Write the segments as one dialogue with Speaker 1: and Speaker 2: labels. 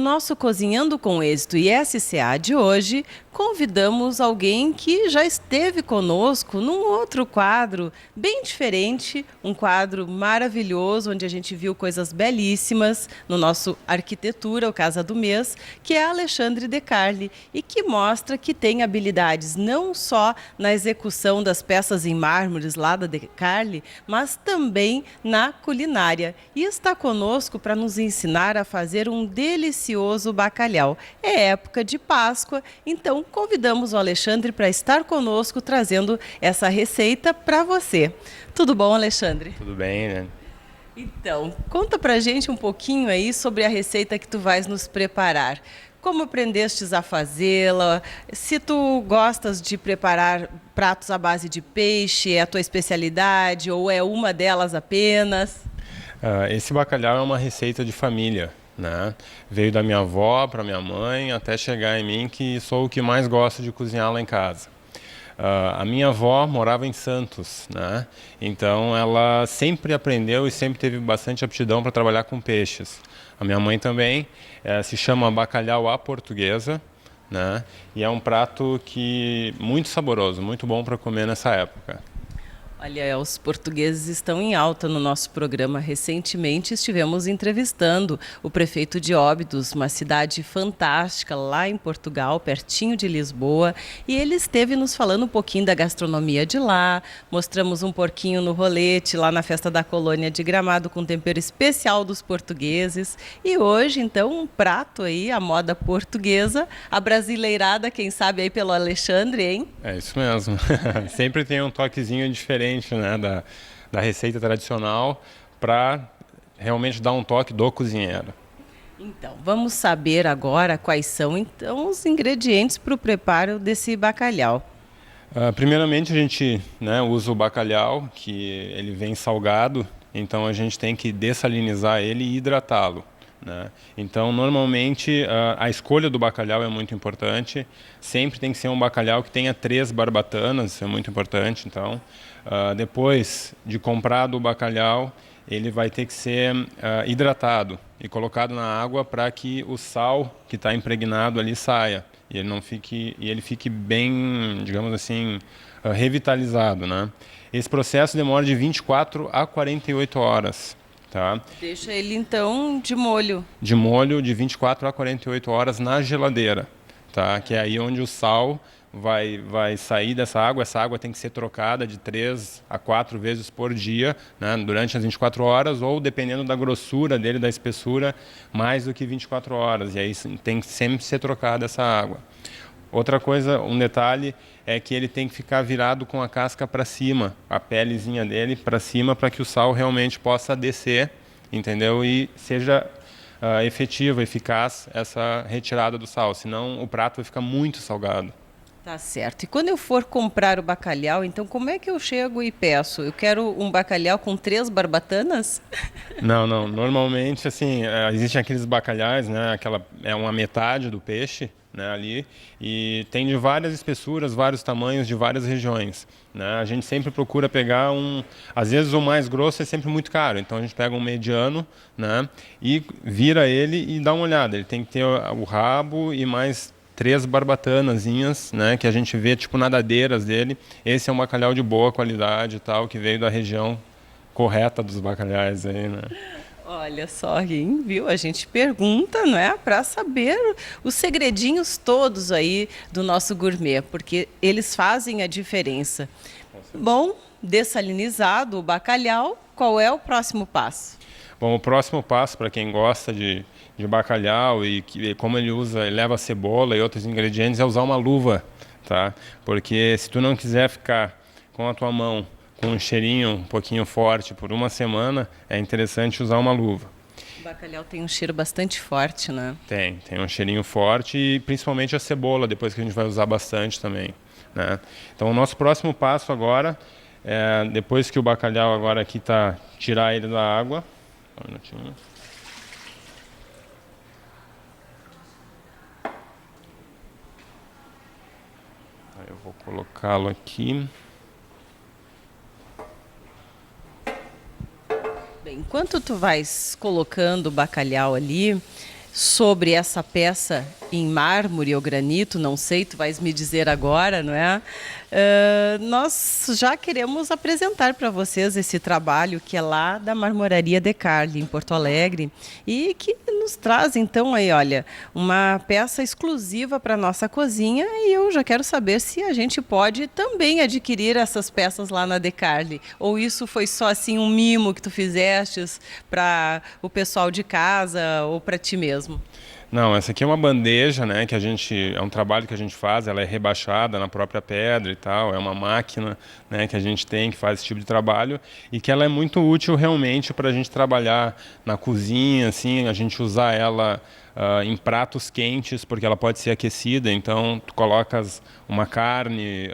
Speaker 1: nosso Cozinhando com Êxito e SCA de hoje, convidamos alguém que já esteve conosco num outro quadro bem diferente, um quadro maravilhoso, onde a gente viu coisas belíssimas no nosso Arquitetura, o Casa do Mês, que é Alexandre De Carli, e que mostra que tem habilidades não só na execução das peças em mármores lá da De Carli, mas também na culinária. E está conosco para nos ensinar a fazer um delicioso bacalhau. É época de Páscoa, então convidamos o Alexandre para estar conosco trazendo essa receita para você. Tudo bom, Alexandre?
Speaker 2: Tudo bem, né?
Speaker 1: Então, conta pra gente um pouquinho aí sobre a receita que tu vais nos preparar. Como aprendestes a fazê-la? Se tu gostas de preparar pratos à base de peixe, é a tua especialidade ou é uma delas apenas?
Speaker 2: Esse bacalhau é uma receita de família, né? Veio da minha avó para minha mãe até chegar em mim, que sou o que mais gosto de cozinhar lá em casa. A minha avó morava em Santos, né? Então ela sempre aprendeu e sempre teve bastante aptidão para trabalhar com peixes. A minha mãe também. Se chama bacalhau à portuguesa, né? E é um prato muito saboroso, muito bom para comer nessa época.
Speaker 1: Olha, os portugueses estão em alta no nosso programa. Recentemente estivemos entrevistando o prefeito de Óbidos, uma cidade fantástica lá em Portugal, pertinho de Lisboa, e ele esteve nos falando um pouquinho da gastronomia de lá. Mostramos um porquinho no rolete lá na festa da colônia de Gramado com tempero especial dos portugueses. E hoje, então, um prato aí, a moda portuguesa, a brasileirada, quem sabe aí pelo Alexandre, hein?
Speaker 2: É isso mesmo. Sempre tem um toquezinho diferente, né, da receita tradicional para realmente dar um toque do cozinheiro.
Speaker 1: Então, vamos saber agora quais são então os ingredientes para o preparo desse bacalhau.
Speaker 2: Primeiramente a gente, né, usa o bacalhau, que ele vem salgado, então a gente tem que dessalinizar ele e hidratá-lo, né? Então normalmente a escolha do bacalhau é muito importante, sempre tem que ser um bacalhau que tenha 3 barbatanas, isso é muito importante. Então depois de comprado o bacalhau, ele vai ter que ser hidratado e colocado na água para que o sal que está impregnado ali saia e ele fique bem, digamos assim, revitalizado, né? Esse processo demora de 24 a 48 horas. Tá?
Speaker 1: Deixa ele então de molho.
Speaker 2: De molho de 24 a 48 horas na geladeira, tá? Que é aí onde o sal vai sair dessa água. Essa água tem que ser trocada de 3 a 4 vezes por dia, né? Durante as 24 horas, ou dependendo da grossura dele, da espessura, mais do que 24 horas. E aí tem que sempre ser trocada essa água. Outra coisa, um detalhe, é que ele tem que ficar virado com a casca para cima, a pelezinha dele para cima, para que o sal realmente possa descer, entendeu? E seja efetivo, eficaz essa retirada do sal, senão o prato vai ficar muito salgado.
Speaker 1: Tá certo. E quando eu for comprar o bacalhau, então como é que eu chego e peço? Eu quero um bacalhau com 3 barbatanas?
Speaker 2: Não, não. Normalmente, assim, existem aqueles bacalhaus, né? É uma metade do peixe, né, ali, e tem de várias espessuras, vários tamanhos, de várias regiões, né? A gente sempre procura pegar às vezes o mais grosso é sempre muito caro, então a gente pega um mediano, né, e vira ele e dá uma olhada. Ele tem que ter o rabo e mais 3 barbatanazinhas, né, que a gente vê tipo nadadeiras dele. Esse é um bacalhau de boa qualidade e tal, que veio da região correta dos bacalhais aí, né?
Speaker 1: Olha só, hein, viu? A gente pergunta, não é? Para saber os segredinhos todos aí do nosso gourmet, porque eles fazem a diferença. Bom, dessalinizado o bacalhau, qual é o próximo passo?
Speaker 2: Bom, o próximo passo para quem gosta de bacalhau e como ele leva cebola e outros ingredientes, é usar uma luva, tá? Porque se tu não quiser ficar com a tua mão com um cheirinho um pouquinho forte por uma semana, é interessante usar uma luva.
Speaker 1: O bacalhau tem um cheiro bastante forte, né?
Speaker 2: Tem um cheirinho forte, e principalmente a cebola, depois que a gente vai usar bastante também, né? Então o nosso próximo passo agora, depois que o bacalhau agora aqui tá, tirar ele da água. Só um minutinho. Aí eu vou colocá-lo aqui.
Speaker 1: Bem, enquanto tu vais colocando o bacalhau ali, sobre essa peça em mármore ou granito, não sei, tu vais me dizer agora, não é? Nós já queremos apresentar para vocês esse trabalho que é lá da Marmoraria De Carli, em Porto Alegre, e que nos traz então aí, olha, uma peça exclusiva para nossa cozinha, e eu já quero saber se a gente pode também adquirir essas peças lá na De Carli, ou isso foi só assim um mimo que tu fizestes para o pessoal de casa ou para ti mesmo?
Speaker 2: Não, essa aqui é uma bandeja, né, que é um trabalho que a gente faz, ela é rebaixada na própria pedra e tal, é uma máquina, né, que a gente tem que faz esse tipo de trabalho e que ela é muito útil realmente para a gente trabalhar na cozinha, assim, a gente usar ela em pratos quentes, porque ela pode ser aquecida, então tu colocas uma carne,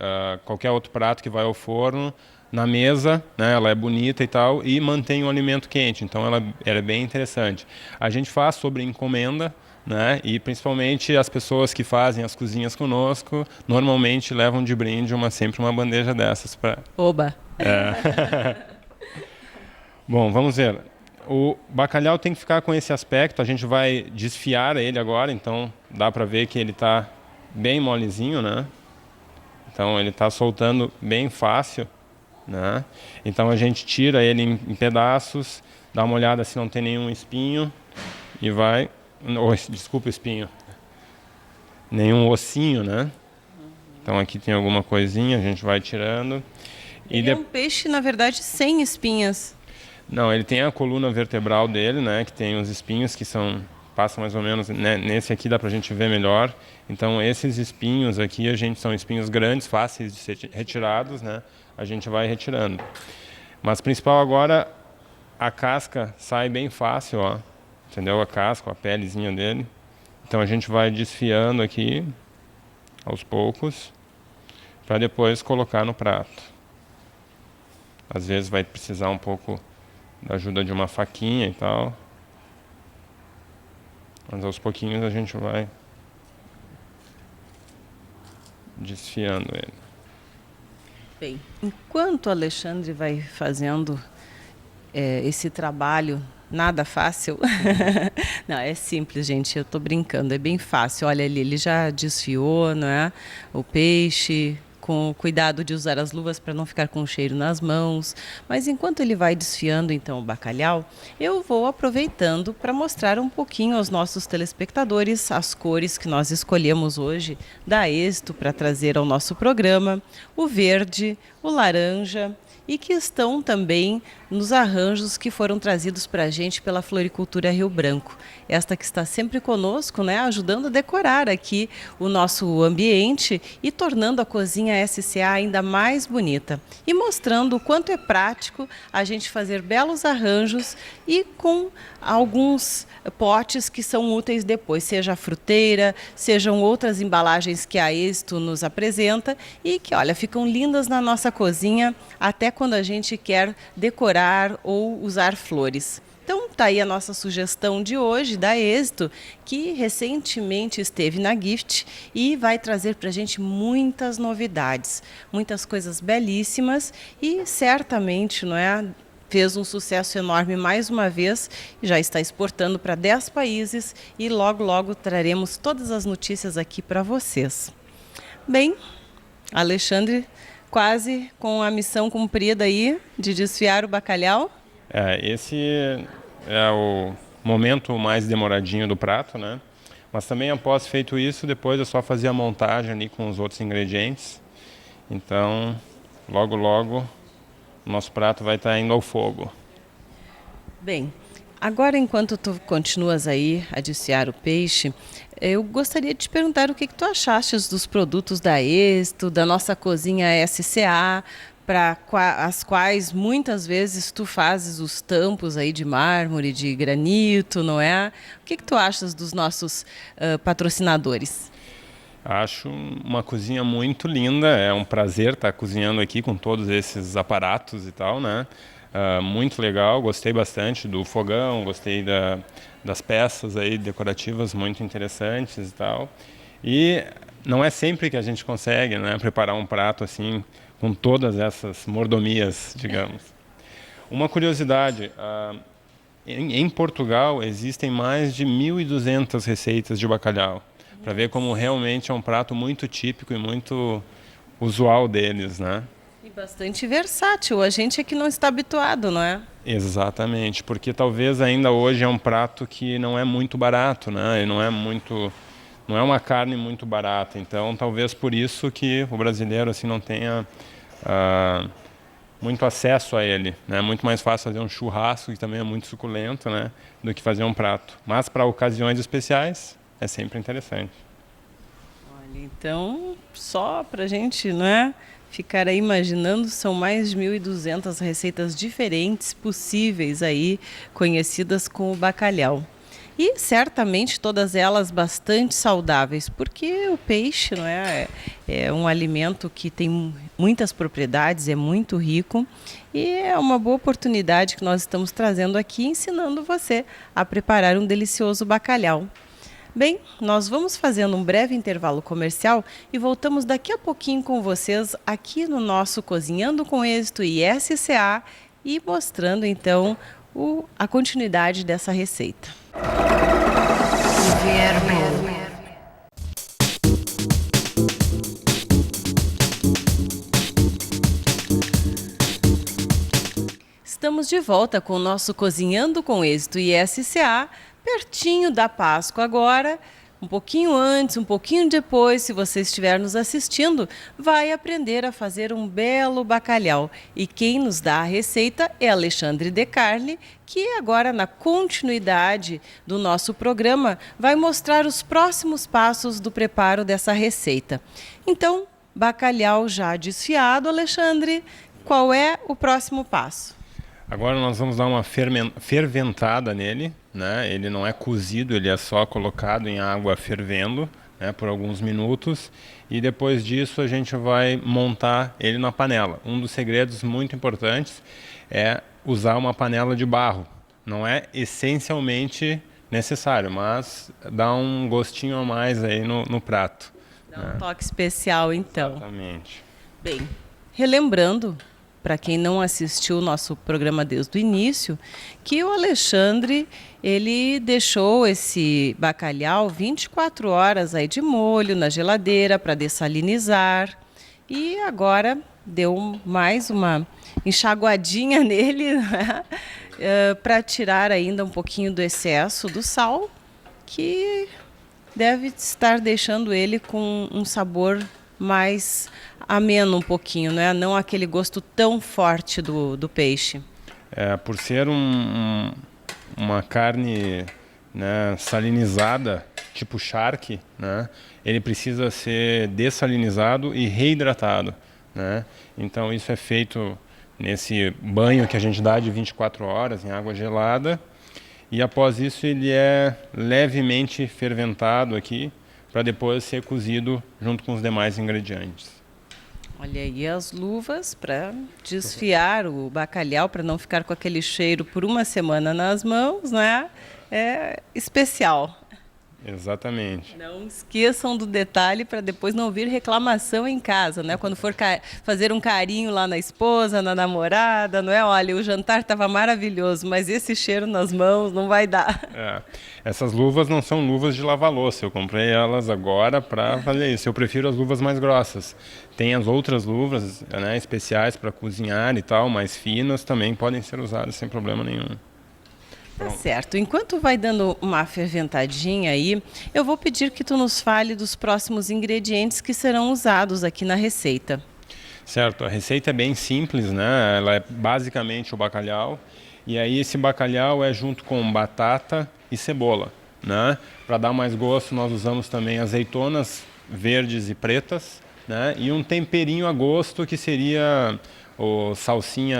Speaker 2: qualquer outro prato que vai ao forno, na mesa, né, ela é bonita e tal, e mantém o alimento quente, então ela é bem interessante. A gente faz sobre encomenda, né? E principalmente as pessoas que fazem as cozinhas conosco normalmente levam de brinde sempre uma bandeja dessas para.
Speaker 1: Oba!
Speaker 2: Bom, vamos ver. O bacalhau tem que ficar com esse aspecto. A gente vai desfiar ele agora, então dá para ver que ele está bem molezinho, né? Então ele está soltando bem fácil, né? Então a gente tira ele em pedaços, dá uma olhada se não tem nenhum espinho e vai. Desculpa, espinho. Nenhum ossinho, né? Então aqui tem alguma coisinha, a gente vai tirando.
Speaker 1: Ele é um peixe, na verdade, sem espinhas.
Speaker 2: Não, ele tem a coluna vertebral dele, né? Que tem os espinhos que passam mais ou menos, né, nesse aqui dá pra gente ver melhor. Então esses espinhos aqui, são espinhos grandes, fáceis de ser retirados, né? A gente vai retirando. Mas principal agora, a casca sai bem fácil, ó. Entendeu? A casca, a pelezinha dele. Então a gente vai desfiando aqui, aos poucos, para depois colocar no prato. Às vezes vai precisar um pouco da ajuda de uma faquinha e tal. Mas aos pouquinhos a gente vai desfiando ele.
Speaker 1: Bem, enquanto o Alexandre vai fazendo esse trabalho nada fácil. Não, é simples, gente. Eu tô brincando, é bem fácil. Olha ali, ele já desfiou, não é? O peixe, com o cuidado de usar as luvas para não ficar com cheiro nas mãos. Mas enquanto ele vai desfiando então o bacalhau, eu vou aproveitando para mostrar um pouquinho aos nossos telespectadores as cores que nós escolhemos hoje da Êxito para trazer ao nosso programa: o verde, o laranja, e que estão também nos arranjos que foram trazidos para a gente pela Floricultura Rio Branco. Esta que está sempre conosco, né, ajudando a decorar aqui o nosso ambiente e tornando a cozinha SCA ainda mais bonita. E mostrando o quanto é prático a gente fazer belos arranjos e com alguns potes que são úteis depois, seja a fruteira, sejam outras embalagens que a Êxito nos apresenta e que, olha, ficam lindas na nossa cozinha até quando a gente quer decorar ou usar flores. Então tá aí a nossa sugestão de hoje da Êxito, que recentemente esteve na Gift e vai trazer para a gente muitas novidades, muitas coisas belíssimas e certamente, não é, fez um sucesso enorme mais uma vez e já está exportando para 10 países e logo logo traremos todas as notícias aqui para vocês. Bem, Alexandre, quase com a missão cumprida aí de desfiar o bacalhau.
Speaker 2: Esse é o momento mais demoradinho do prato, né? Mas também após feito isso, depois é só fazer a montagem ali com os outros ingredientes. Então, logo logo, o nosso prato vai estar indo ao fogo.
Speaker 1: Bem, agora enquanto tu continuas aí a desfiar o peixe, eu gostaria de te perguntar o que tu achaste dos produtos da Êxito, da nossa cozinha SCA, para as quais muitas vezes tu fazes os tampos aí de mármore, de granito, não é? O que tu achas dos nossos patrocinadores?
Speaker 2: Acho uma cozinha muito linda, é um prazer estar cozinhando aqui com todos esses aparatos e tal, né? Muito legal, gostei bastante do fogão, gostei das peças aí decorativas muito interessantes e tal. E não é sempre que a gente consegue, né, preparar um prato assim com todas essas mordomias, digamos. Uma curiosidade, Em Portugal existem mais de 1.200 receitas de bacalhau, para ver como realmente é um prato muito típico e muito usual deles, né?
Speaker 1: E bastante versátil. A gente é que não está habituado, não é?
Speaker 2: Exatamente, porque talvez ainda hoje é um prato que não é muito barato, né? E não é uma carne muito barata. Então, talvez por isso que o brasileiro assim não tenha muito acesso a ele, né? É muito mais fácil fazer um churrasco, que também é muito suculento, né? Do que fazer um prato. Mas para ocasiões especiais é sempre interessante.
Speaker 1: Olha, então, só para a gente, não é, ficar aí imaginando, são mais de 1.200 receitas diferentes possíveis aí, conhecidas com o bacalhau. E certamente todas elas bastante saudáveis, porque o peixe, não é, é um alimento que tem muitas propriedades, é muito rico e é uma boa oportunidade que nós estamos trazendo aqui, ensinando você a preparar um delicioso bacalhau. Bem, nós vamos fazendo um breve intervalo comercial e voltamos daqui a pouquinho com vocês aqui no nosso Cozinhando com Êxito e SCA e mostrando então a continuidade dessa receita. Estamos de volta com o nosso Cozinhando com Êxito e SCA, pertinho da Páscoa agora, um pouquinho antes, um pouquinho depois, se você estiver nos assistindo, vai aprender a fazer um belo bacalhau. E quem nos dá a receita é Alexandre De Carli, que agora, na continuidade do nosso programa, vai mostrar os próximos passos do preparo dessa receita. Então, bacalhau já desfiado, Alexandre, qual é o próximo passo?
Speaker 2: Agora nós vamos dar uma ferventada nele, né? Ele não é cozido, ele é só colocado em água fervendo, né, por alguns minutos. E depois disso a gente vai montar ele na panela. Um dos segredos muito importantes é usar uma panela de barro. Não é essencialmente necessário, mas dá um gostinho a mais aí no prato.
Speaker 1: Dá um toque especial, então.
Speaker 2: Exatamente.
Speaker 1: Bem, relembrando, para quem não assistiu o nosso programa desde o início, que o Alexandre, ele deixou esse bacalhau 24 horas aí de molho na geladeira para dessalinizar e agora deu mais uma enxaguadinha nele, né? Para tirar ainda um pouquinho do excesso do sal, que deve estar deixando ele com um sabor mais ameno um pouquinho, né? Não aquele gosto tão forte do peixe.
Speaker 2: Por ser uma carne, né, salinizada, tipo charque, né, ele precisa ser dessalinizado e reidratado, né? Então isso é feito nesse banho que a gente dá de 24 horas em água gelada. E após isso ele é levemente ferventado aqui, para depois ser cozido junto com os demais ingredientes.
Speaker 1: Olha aí as luvas para desfiar o bacalhau, para não ficar com aquele cheiro por uma semana nas mãos, né? É especial.
Speaker 2: Exatamente.
Speaker 1: Não esqueçam do detalhe para depois não vir reclamação em casa, né? Quando for fazer um carinho lá na esposa, na namorada, não é? Olha, o jantar estava maravilhoso, mas esse cheiro nas mãos não vai dar.
Speaker 2: Essas luvas não são luvas de lavar louça, eu comprei elas agora para fazer isso. Eu prefiro as luvas mais grossas. Tem as outras luvas, né, especiais para cozinhar e tal, mais finas, também podem ser usadas sem problema nenhum.
Speaker 1: Tá certo. Enquanto vai dando uma ferventadinha aí, eu vou pedir que tu nos fale dos próximos ingredientes que serão usados aqui na receita.
Speaker 2: Certo, a receita é bem simples, né? Ela é basicamente o bacalhau. E aí esse bacalhau é junto com batata e cebola, né? Para dar mais gosto, nós usamos também azeitonas verdes e pretas, né? E um temperinho a gosto que seria o salsinha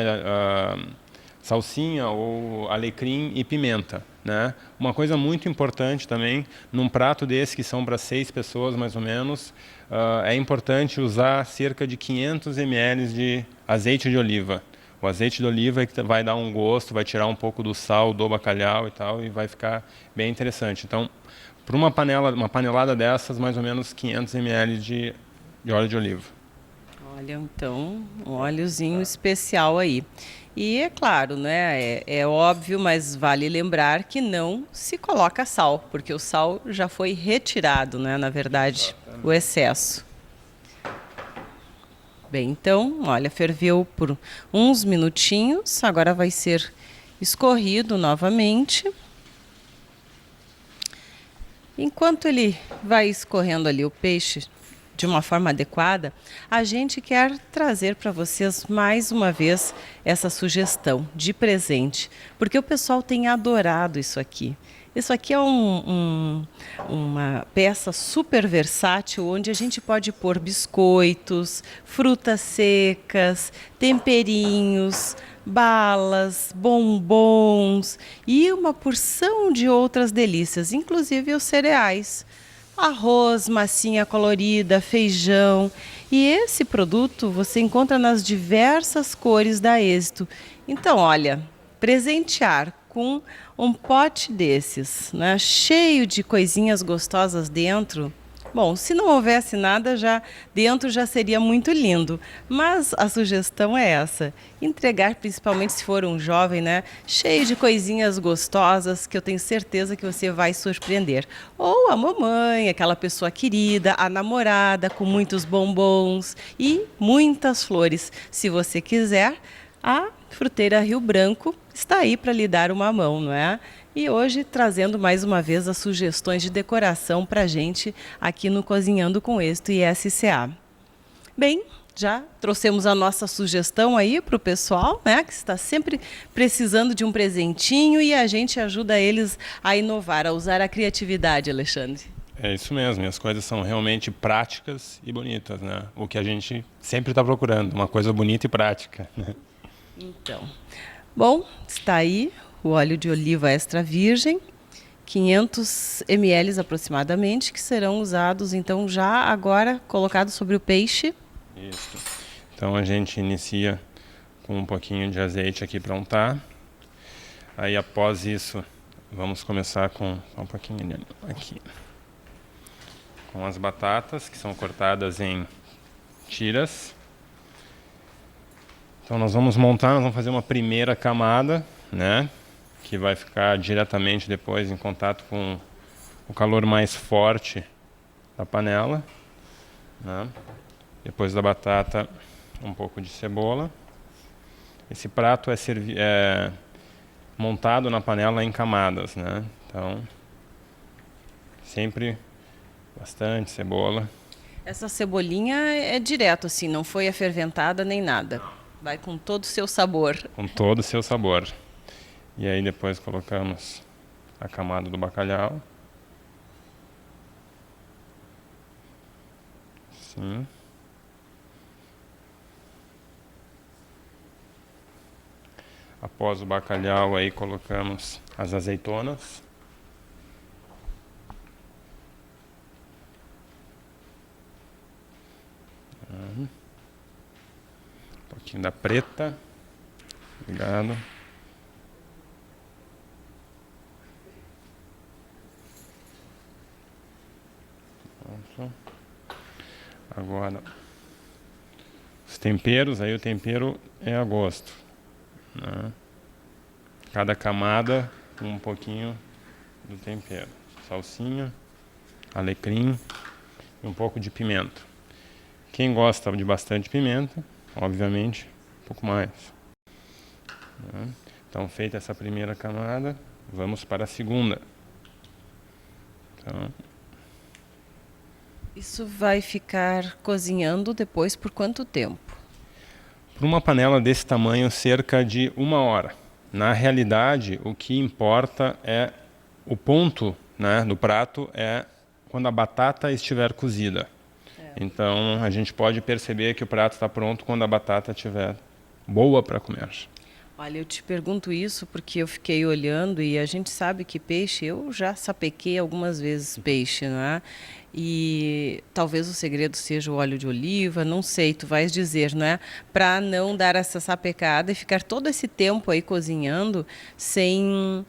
Speaker 2: ou alecrim e pimenta, né? Uma coisa muito importante também, num prato desse que são para 6 pessoas mais ou menos, é importante usar cerca de 500 ml de azeite de oliva. O azeite de oliva é que vai dar um gosto, vai tirar um pouco do sal do bacalhau e tal, e vai ficar bem interessante. Então, para uma panelada dessas, mais ou menos 500 ml de óleo de oliva.
Speaker 1: Olha, então, um óleozinho especial aí. E é claro, né? É óbvio, mas vale lembrar que não se coloca sal, porque o sal já foi retirado, né? Na verdade, o excesso. Bem, então, olha, ferveu por uns minutinhos, agora vai ser escorrido novamente. Enquanto ele vai escorrendo ali o peixe de uma forma adequada, a gente quer trazer para vocês mais uma vez essa sugestão de presente, porque o pessoal tem adorado isso aqui. Isso aqui é uma peça super versátil, onde a gente pode pôr biscoitos, frutas secas, temperinhos, balas, bombons e uma porção de outras delícias, inclusive os cereais. Arroz, massinha colorida, feijão. E esse produto você encontra nas diversas cores da Êxito. Então, olha, presentear com um pote desses, né, cheio de coisinhas gostosas dentro. Bom, se não houvesse nada já dentro já seria muito lindo, mas a sugestão é essa: entregar, principalmente se for um jovem, né, cheio de coisinhas gostosas que eu tenho certeza que você vai surpreender. Ou a mamãe, aquela pessoa querida, a namorada com muitos bombons e muitas flores. Se você quiser, a Fruteira Rio Branco está aí para lhe dar uma mão, não é? E hoje trazendo mais uma vez as sugestões de decoração para a gente aqui no Cozinhando com Êxito e SCA. Bem, já trouxemos a nossa sugestão aí para o pessoal, né, que está sempre precisando de um presentinho, e a gente ajuda eles a inovar, a usar a criatividade, Alexandre.
Speaker 2: É isso mesmo, e as coisas são realmente práticas e bonitas, né? O que a gente sempre está procurando, uma coisa bonita e prática, né?
Speaker 1: Então, bom, está aí o óleo de oliva extra virgem, 500 ml aproximadamente, que serão usados então já agora colocados sobre o peixe.
Speaker 2: Isso. Então a gente inicia com um pouquinho de azeite aqui para untar. Aí após isso, vamos começar com um pouquinho aqui. Com as batatas, que são cortadas em tiras. Então nós vamos fazer uma primeira camada, né? Que vai ficar diretamente depois em contato com o calor mais forte da panela, né? Depois da batata, um pouco de cebola. Esse prato é montado na panela em camadas, né? Então, sempre bastante cebola.
Speaker 1: Essa cebolinha é direto assim, não foi aferventada nem nada. Vai com todo o seu sabor.
Speaker 2: Com todo o seu sabor. E aí depois colocamos a camada do bacalhau. Sim. Após o bacalhau aí colocamos as azeitonas. Um pouquinho da preta. Obrigado. Pronto. Agora os temperos, aí o tempero é a gosto, né? Cada camada com um pouquinho do tempero. Salsinha, alecrim e um pouco de pimenta. Quem gosta de bastante pimenta, obviamente, um pouco mais. Então, feita essa primeira camada, vamos para a segunda. Então,
Speaker 1: Isso vai ficar cozinhando depois por quanto tempo?
Speaker 2: para uma panela desse tamanho, cerca de 1 hora. Na realidade, o que importa é o ponto, né, do prato é quando a batata estiver cozida. Então, a gente pode perceber que o prato está pronto quando a batata estiver boa para comer.
Speaker 1: Olha, eu te pergunto isso porque eu fiquei olhando e a gente sabe que peixe, eu já sapequei algumas vezes peixe, não é? E talvez o segredo seja o óleo de oliva, não sei, tu vais dizer, não é? Para não dar essa sapecada e ficar todo esse tempo aí cozinhando sem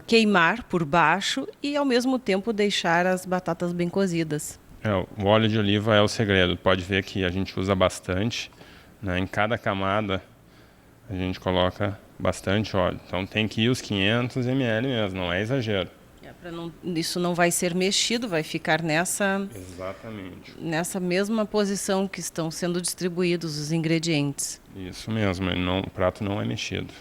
Speaker 1: queimar por baixo e ao mesmo tempo deixar as batatas bem cozidas.
Speaker 2: O óleo de oliva é o segredo. Pode ver que a gente usa bastante, né, em cada camada a gente coloca bastante óleo. Então tem que ir os 500 ml mesmo, não é exagero.
Speaker 1: Isso não vai ser mexido, vai ficar
Speaker 2: Exatamente.
Speaker 1: nessa mesma posição que estão sendo distribuídos os ingredientes.
Speaker 2: Isso mesmo, o prato não é mexido.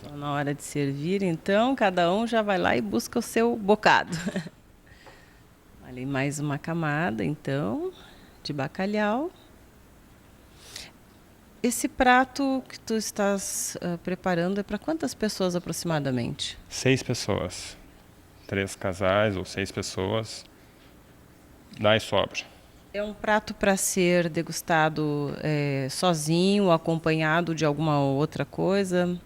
Speaker 1: Só na hora de servir, então, cada um já vai lá e busca o seu bocado. Ali mais uma camada, então, de bacalhau. Esse prato que tu estás preparando é para quantas pessoas aproximadamente?
Speaker 2: 6 pessoas. 3 casais ou 6 pessoas. Dá e sobra.
Speaker 1: É um prato para ser degustado sozinho, acompanhado de alguma outra coisa?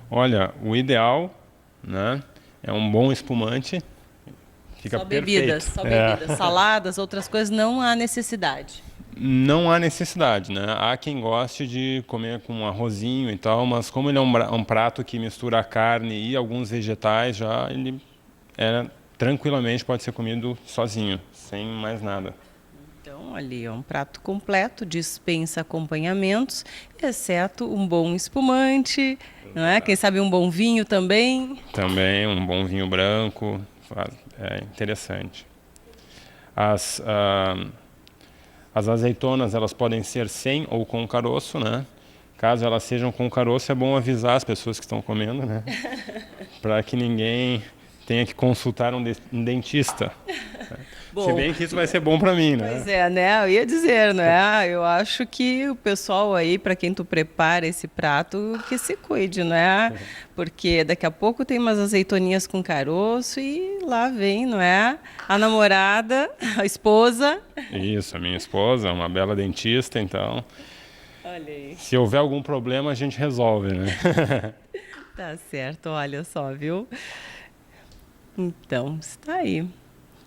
Speaker 2: Olha, o ideal, né, é um bom espumante. Fica
Speaker 1: Só
Speaker 2: perfeito.
Speaker 1: bebidas, só bebidas. Saladas, outras coisas, não há necessidade.
Speaker 2: Não há necessidade, né? Há quem goste de comer com um arrozinho e tal, mas como ele é um prato que mistura a carne e alguns vegetais, já ele tranquilamente pode ser comido sozinho, sem mais nada.
Speaker 1: Então, ali é um prato completo, dispensa acompanhamentos, exceto um bom espumante, não é? Quem sabe um bom vinho também.
Speaker 2: Também um bom vinho branco, é interessante. As azeitonas, elas podem ser sem ou com caroço, né? Caso elas sejam com caroço, é bom avisar as pessoas que estão comendo, né? Para que ninguém tenha que consultar um dentista. Bom, se bem que isso vai ser bom para mim, né?
Speaker 1: Pois é, né? Eu ia dizer, né? Eu acho que o pessoal aí, para quem tu prepara esse prato, que se cuide, né? Porque daqui a pouco tem umas azeitoninhas com caroço e lá vem, não é? A namorada, a esposa.
Speaker 2: Isso, a minha esposa, uma bela dentista, então...
Speaker 1: Olha aí.
Speaker 2: Se houver algum problema, a gente resolve, né?
Speaker 1: Tá certo, olha só, viu? Então, está aí.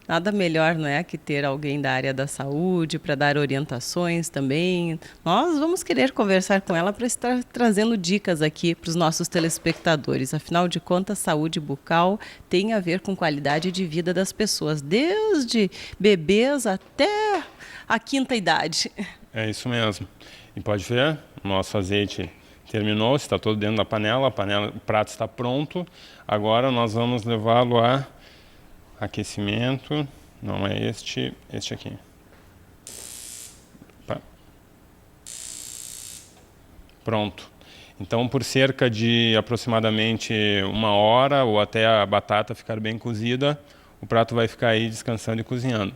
Speaker 1: Nada melhor, não é, que ter alguém da área da saúde para dar orientações também. Nós vamos querer conversar com ela para estar trazendo dicas aqui para os nossos telespectadores. Afinal de contas, saúde bucal tem a ver com qualidade de vida das pessoas, desde bebês até a quinta idade.
Speaker 2: É isso mesmo. E pode ver, o nosso azeite terminou, está todo dentro da panela, o prato está pronto. Agora nós vamos levá-lo a aquecimento, não é este aqui. Opa. Pronto. Então, por cerca de aproximadamente 1 hora ou até a batata ficar bem cozida, o prato vai ficar aí descansando e cozinhando.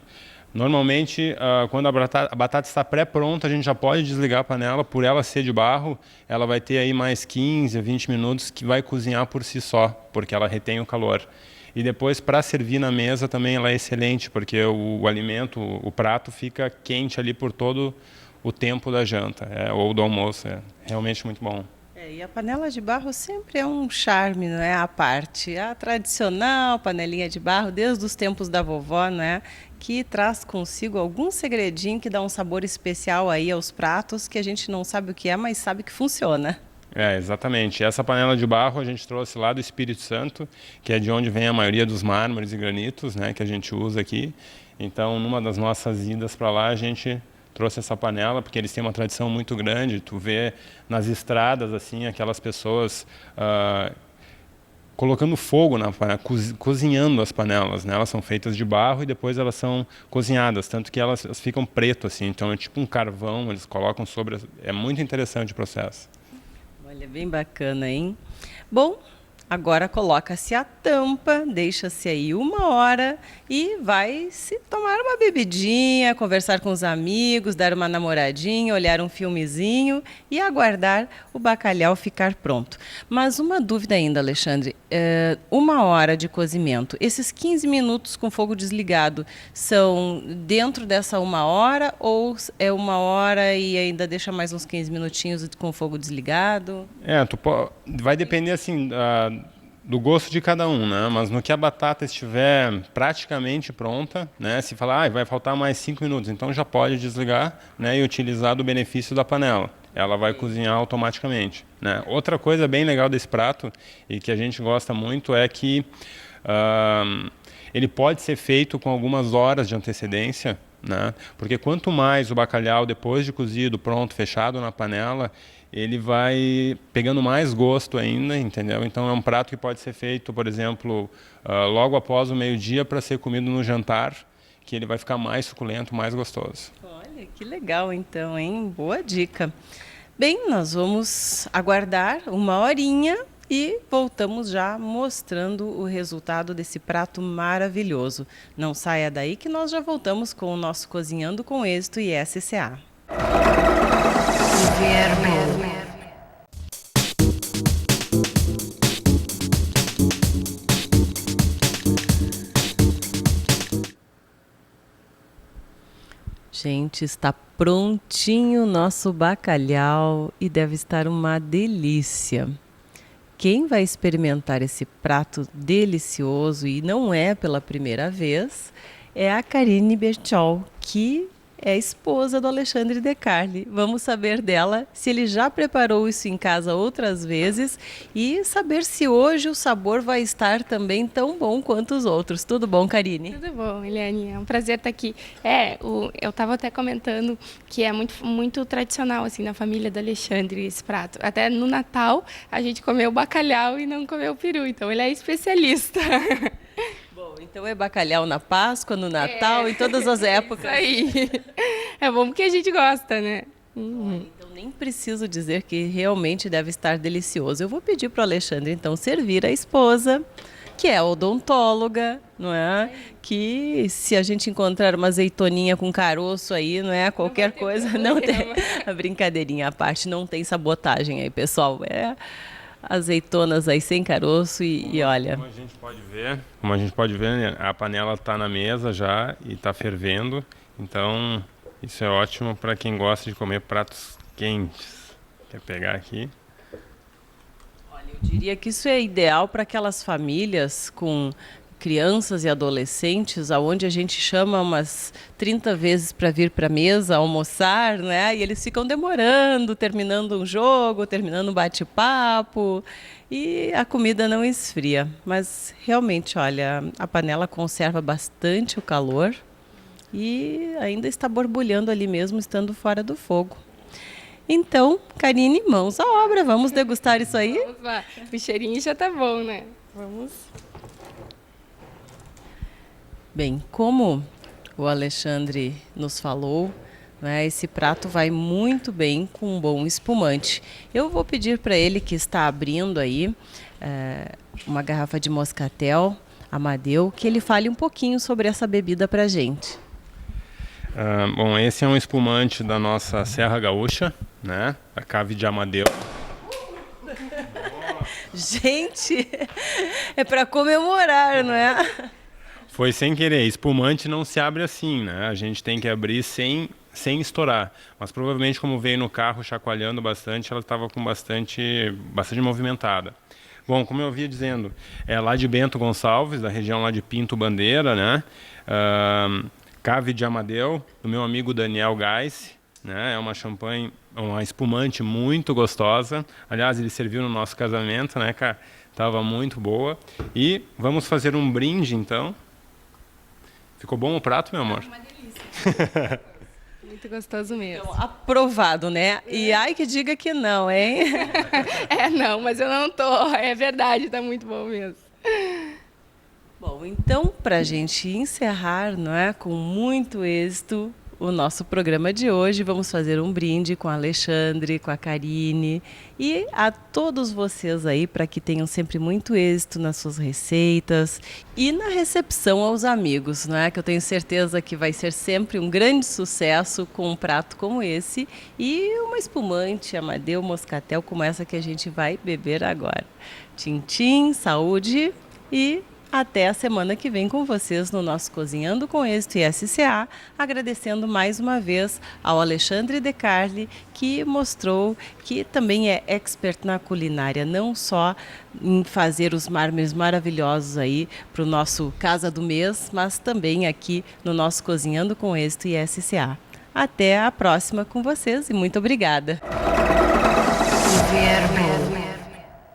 Speaker 2: Normalmente, quando a batata está pré-pronta, a gente já pode desligar a panela. Por ela ser de barro, ela vai ter aí mais 15 a 20 minutos que vai cozinhar por si só, porque ela retém o calor. E depois, para servir na mesa, também ela é excelente, porque o alimento, o prato, fica quente ali por todo o tempo da janta, ou do almoço. É realmente muito bom.
Speaker 1: E a panela de barro sempre é um charme, não é? À parte. A tradicional panelinha de barro, desde os tempos da vovó, né? Que traz consigo algum segredinho que dá um sabor especial aí aos pratos, que a gente não sabe o que é, mas sabe que funciona.
Speaker 2: Exatamente. Essa panela de barro a gente trouxe lá do Espírito Santo, que é de onde vem a maioria dos mármores e granitos, né, que a gente usa aqui. Então, numa das nossas idas para lá, a gente trouxe essa panela, porque eles têm uma tradição muito grande. Tu vê nas estradas, assim, aquelas pessoas colocando fogo na panela, cozinhando as panelas, né? Elas são feitas de barro e depois elas são cozinhadas, tanto que elas ficam preto, assim. Então, é tipo um carvão, eles colocam sobre... É muito interessante o processo.
Speaker 1: Olha, bem bacana, hein? Bom, agora coloca-se a tampa, deixa-se aí 1 hora e vai se tomar uma bebidinha, conversar com os amigos, dar uma namoradinha, olhar um filmezinho e aguardar o bacalhau ficar pronto. Mas uma dúvida ainda, Alexandre. 1 hora de cozimento, esses 15 minutos com fogo desligado são dentro dessa 1 hora ou é 1 hora e ainda deixa mais uns 15 minutinhos com fogo desligado?
Speaker 2: Vai depender assim do gosto de cada um, né? Mas no que a batata estiver praticamente pronta, né? Se falar, vai faltar mais 5 minutos, então já pode desligar, né? E utilizar do benefício da panela. Ela vai cozinhar automaticamente, né? Outra coisa bem legal desse prato e que a gente gosta muito é que ele pode ser feito com algumas horas de antecedência, né? Porque quanto mais o bacalhau, depois de cozido, pronto, fechado na panela, ele vai pegando mais gosto ainda, entendeu? Então é um prato que pode ser feito, por exemplo, logo após o meio-dia para ser comido no jantar, que ele vai ficar mais suculento, mais gostoso.
Speaker 1: Olha, que legal então, hein? Boa dica. Bem, nós vamos aguardar uma horinha e voltamos já mostrando o resultado desse prato maravilhoso. Não saia daí que nós já voltamos com o nosso Cozinhando com Êxito e SCA. Gente, está prontinho o nosso bacalhau e deve estar uma delícia. Quem vai experimentar esse prato delicioso, e não é pela primeira vez, é a Karine Bertol, que é esposa do Alexandre De Carli. Vamos saber dela se ele já preparou isso em casa outras vezes e saber se hoje o sabor vai estar também tão bom quanto os outros. Tudo bom, Karine?
Speaker 3: Tudo bom, Eliane. É um prazer estar aqui. Eu estava até comentando que é muito tradicional assim na família do Alexandre esse prato. Até no Natal a gente comeu bacalhau e não comeu peru, então ele é especialista.
Speaker 1: Bom, então é bacalhau na Páscoa, no Natal, em todas as épocas.
Speaker 3: Isso aí. É bom porque a gente gosta, né?
Speaker 1: Então nem preciso dizer que realmente deve estar delicioso. Eu vou pedir para o Alexandre então servir a esposa, que é odontóloga, não é? Que se a gente encontrar uma azeitoninha com caroço aí, não é? Qualquer coisa, não tem. A brincadeirinha à parte, não tem sabotagem aí, pessoal. É azeitonas aí sem caroço e olha.
Speaker 2: Como a gente pode ver, a panela está na mesa já e está fervendo. Então isso é ótimo para quem gosta de comer pratos quentes. Quer pegar aqui?
Speaker 1: Olha, eu diria que isso é ideal para aquelas famílias com crianças e adolescentes, aonde a gente chama umas 30 vezes para vir para a mesa almoçar, né? E eles ficam demorando, terminando um jogo, terminando um bate-papo, e a comida não esfria. Mas realmente, olha, a panela conserva bastante o calor e ainda está borbulhando ali mesmo, estando fora do fogo. Então, Karine, mãos à obra, vamos degustar isso aí?
Speaker 3: Vamos lá. O cheirinho já tá bom, né? Vamos.
Speaker 1: Bem, como o Alexandre nos falou, né, esse prato vai muito bem com um bom espumante. Eu vou pedir para ele que está abrindo aí uma garrafa de Moscatel Amadeu, que ele fale um pouquinho sobre essa bebida para a gente.
Speaker 2: Bom, esse é um espumante da nossa Serra Gaúcha, né? A Cave de Amadeu.
Speaker 1: Gente, é para comemorar, não é?
Speaker 2: Foi sem querer. Espumante não se abre assim, né? A gente tem que abrir sem estourar. Mas provavelmente, como veio no carro chacoalhando bastante, ela estava com bastante movimentada. Bom, como eu havia dizendo, é lá de Bento Gonçalves, da região lá de Pinto Bandeira, né? Cave de Amadeu, do meu amigo Daniel Gais, né? É uma champanhe, uma espumante muito gostosa. Aliás, ele serviu no nosso casamento, né, cara? Tava muito boa. E vamos fazer um brinde, então. Ficou bom o prato, meu amor?
Speaker 3: Uma delícia. Muito gostoso mesmo.
Speaker 1: Então, aprovado, né? E ai que diga que não, hein?
Speaker 3: Não, mas eu não tô. É verdade, tá muito bom mesmo.
Speaker 1: Bom, então, para a gente encerrar, não é, com muito êxito, o nosso programa de hoje, vamos fazer um brinde com a Alexandre, com a Karine e a todos vocês aí para que tenham sempre muito êxito nas suas receitas e na recepção aos amigos, não é? Que eu tenho certeza que vai ser sempre um grande sucesso com um prato como esse e uma espumante Amadeu Moscatel como essa que a gente vai beber agora. Tchim, saúde e até a semana que vem com vocês no nosso Cozinhando com Êxito e SCA, agradecendo mais uma vez ao Alexandre De Carli, que mostrou que também é expert na culinária, não só em fazer os mármores maravilhosos aí para o nosso Casa do Mês, mas também aqui no nosso Cozinhando com Êxito e SCA. Até a próxima com vocês e muito obrigada.